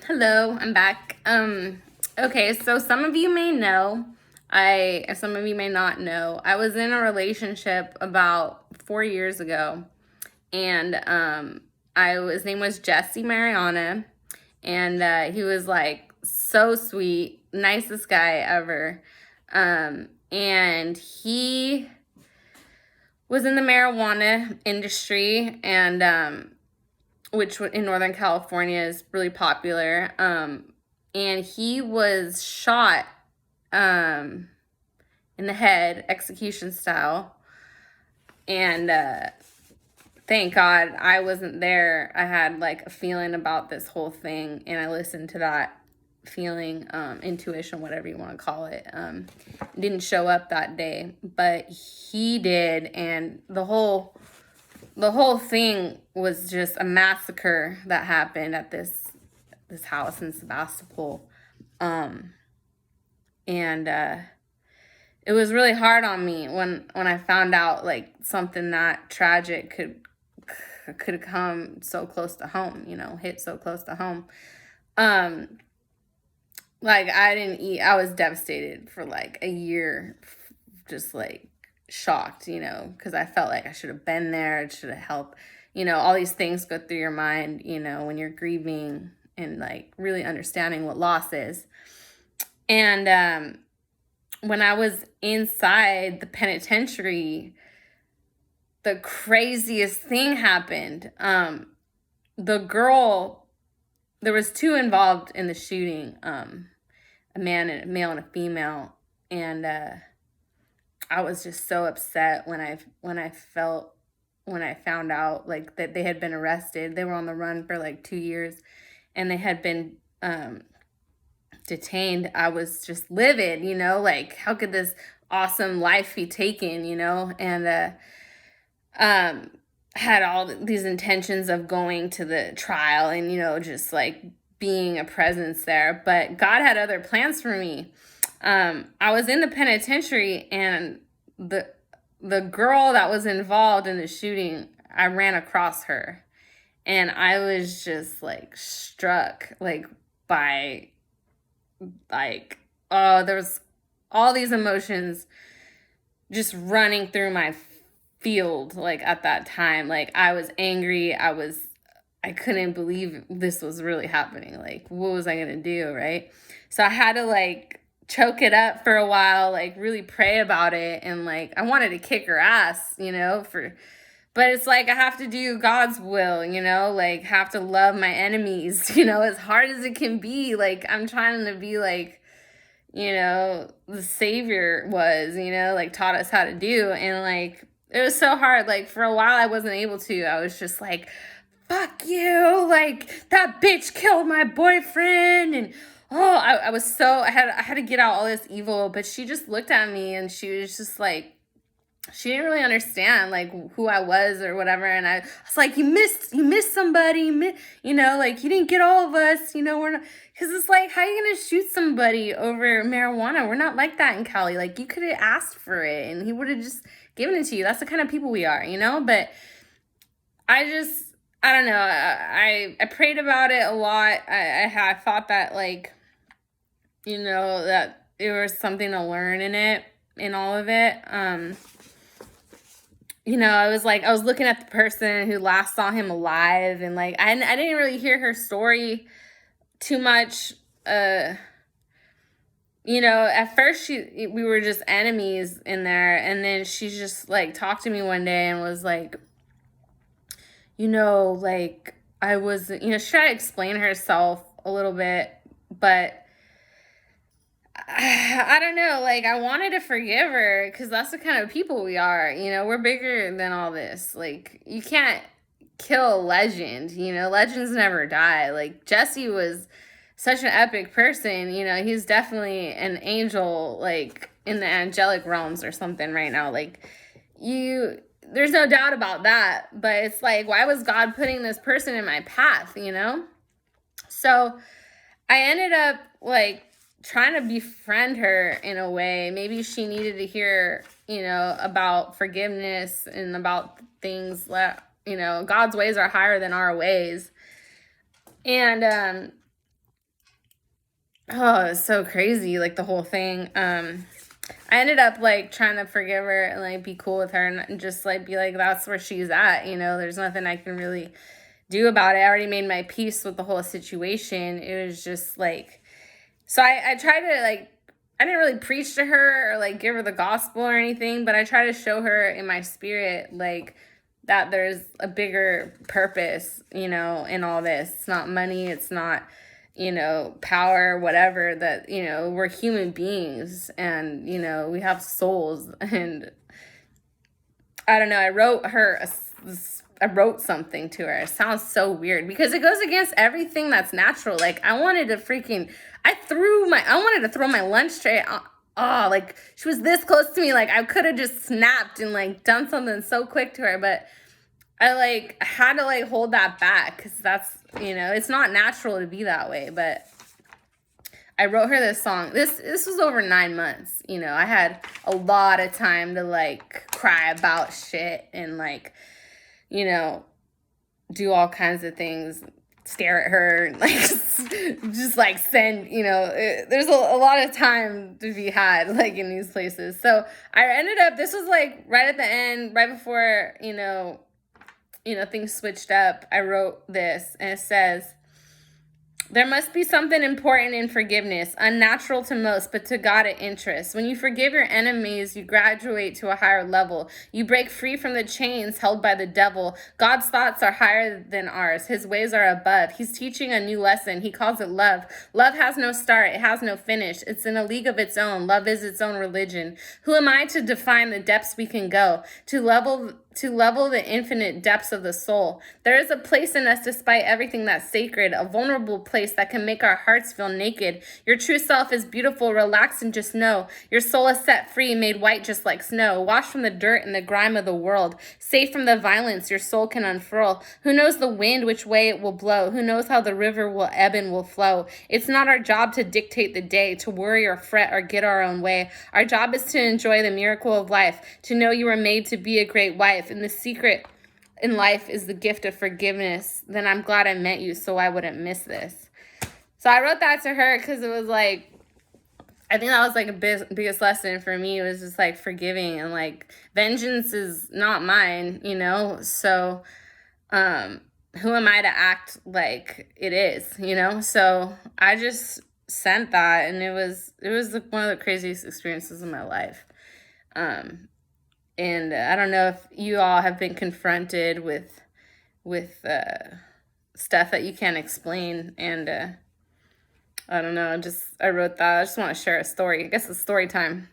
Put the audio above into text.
Hello, I'm back. Okay, so some of you may know, some of you may not know, I was in a relationship about 4 years ago, and his name was Jesse Mariana, and he was like so sweet, nicest guy ever, and he was in the marijuana industry, and which in Northern California is really popular. And he was shot um, in the head, execution style. And thank God I wasn't there. I had like a feeling about this whole thing, and I listened to that feeling, intuition, whatever you want to call it. Didn't show up that day, but he did, and the whole thing was just a massacre that happened at this house in Sebastopol. And it was really hard on me when I found out like something that tragic could come so close to home, hit so close to home. Um like I didn't eat. I was devastated for like a year, just like shocked, because I felt like I should have been there. It should have helped. All these things go through your mind, when you're grieving and like really understanding what loss is. And when I was inside the penitentiary, the craziest thing happened. The girl, there was two involved in the shooting, a male and a female, and I was just so upset when I found out like that they had been arrested. They were on the run for like 2 years, and they had been detained. I was just livid, like how could this awesome life be taken, and had all these intentions of going to the trial and just like being a presence there. But God had other plans for me. I was in the penitentiary, and the girl that was involved in the shooting, I ran across her, and I was just like struck like by like, oh, there was all these emotions just running through my field like at that time. Like I was angry, I couldn't believe this was really happening. Like what was I going to do, right? So I had to like choke it up for a while, like really pray about it, and like I wanted to kick her ass, but it's like I have to do God's will, like have to love my enemies, as hard as it can be. Like I'm trying to be like, the Savior was, like taught us how to do. And like it was so hard. Like for a while I wasn't able to. I was just like, fuck you, like that bitch killed my boyfriend. And I had to get out all this evil. But she just looked at me, and she was just like, she didn't really understand like who I was or whatever. And I was like, you missed somebody, like you didn't get all of us, we're not, because it's like, how are you gonna shoot somebody over marijuana? We're not like that in Cali. Like you could have asked for it and he would have just given it to you. That's the kind of people we are, but I don't know. I prayed about it a lot. I thought that like, that there was something to learn in all of it. I was looking at the person who last saw him alive, and like I didn't really hear her story too much. At first we were just enemies in there, and then she just like talked to me one day and was like, like I was, she tried to explain herself a little bit, but I don't know, like I wanted to forgive her because that's the kind of people we are. We're bigger than all this. Like you can't kill a legend. Legends never die. Like Jesse was such an epic person. He's definitely an angel, like in the angelic realms or something right now. Like there's no doubt about that. But it's like, why was God putting this person in my path? So I ended up like trying to befriend her in a way. Maybe she needed to hear, about forgiveness and about things that, God's ways are higher than our ways. And Oh, it's so crazy, like the whole thing. I ended up like trying to forgive her and like be cool with her and just like be like, that's where she's at, you know, there's nothing I can really do about it. I already made my peace with the whole situation. It was just like, so I tried to like, I didn't really preach to her or like give her the gospel or anything, but I try to show her in my spirit like that there's a bigger purpose, you know, in all this. It's not money, it's not, you know, power, whatever, that, you know, we're human beings and, you know, we have souls. And I don't know, I wrote something to her. It sounds so weird because it goes against everything that's natural. Like I wanted to throw my lunch tray. Oh, like she was this close to me. Like I could have just snapped and like done something so quick to her, but I like had to like hold that back because that's, you know, it's not natural to be that way. But I wrote her this song. This was over 9 months. You know, I had a lot of time to like cry about shit and like, you know, do all kinds of things, stare at her, and like just like send, you know, there's a lot of time to be had like in these places. So I ended up, this was like right at the end, right before, things switched up. I wrote this and it says, there must be something important in forgiveness, unnatural to most, but to God it interests. When you forgive your enemies, you graduate to a higher level. You break free from the chains held by the devil. God's thoughts are higher than ours. His ways are above. He's teaching a new lesson. He calls it love. Love has no start. It has no finish. It's in a league of its own. Love is its own religion. Who am I to define the depths we can go? To level the infinite depths of the soul. There is a place in us despite everything that's sacred, a vulnerable place that can make our hearts feel naked. Your true self is beautiful, relax and just know. Your soul is set free, made white just like snow, washed from the dirt and the grime of the world. Safe from the violence your soul can unfurl. Who knows the wind, which way it will blow? Who knows how the river will ebb and will flow? It's not our job to dictate the day, to worry or fret or get our own way. Our job is to enjoy the miracle of life, to know you were made to be a great wife. And the secret in life is the gift of forgiveness. Then I'm glad I met you so I wouldn't miss this. So I wrote that to her because it was like, I think that was like a biggest lesson for me. It was just like forgiving and like vengeance is not mine, you know? So who am I to act like it is, you know? So I just sent that and it was like one of the craziest experiences of my life. Um, and I don't know if you all have been confronted with stuff that you can't explain. And I don't know. I wrote that. I just want to share a story. I guess it's story time.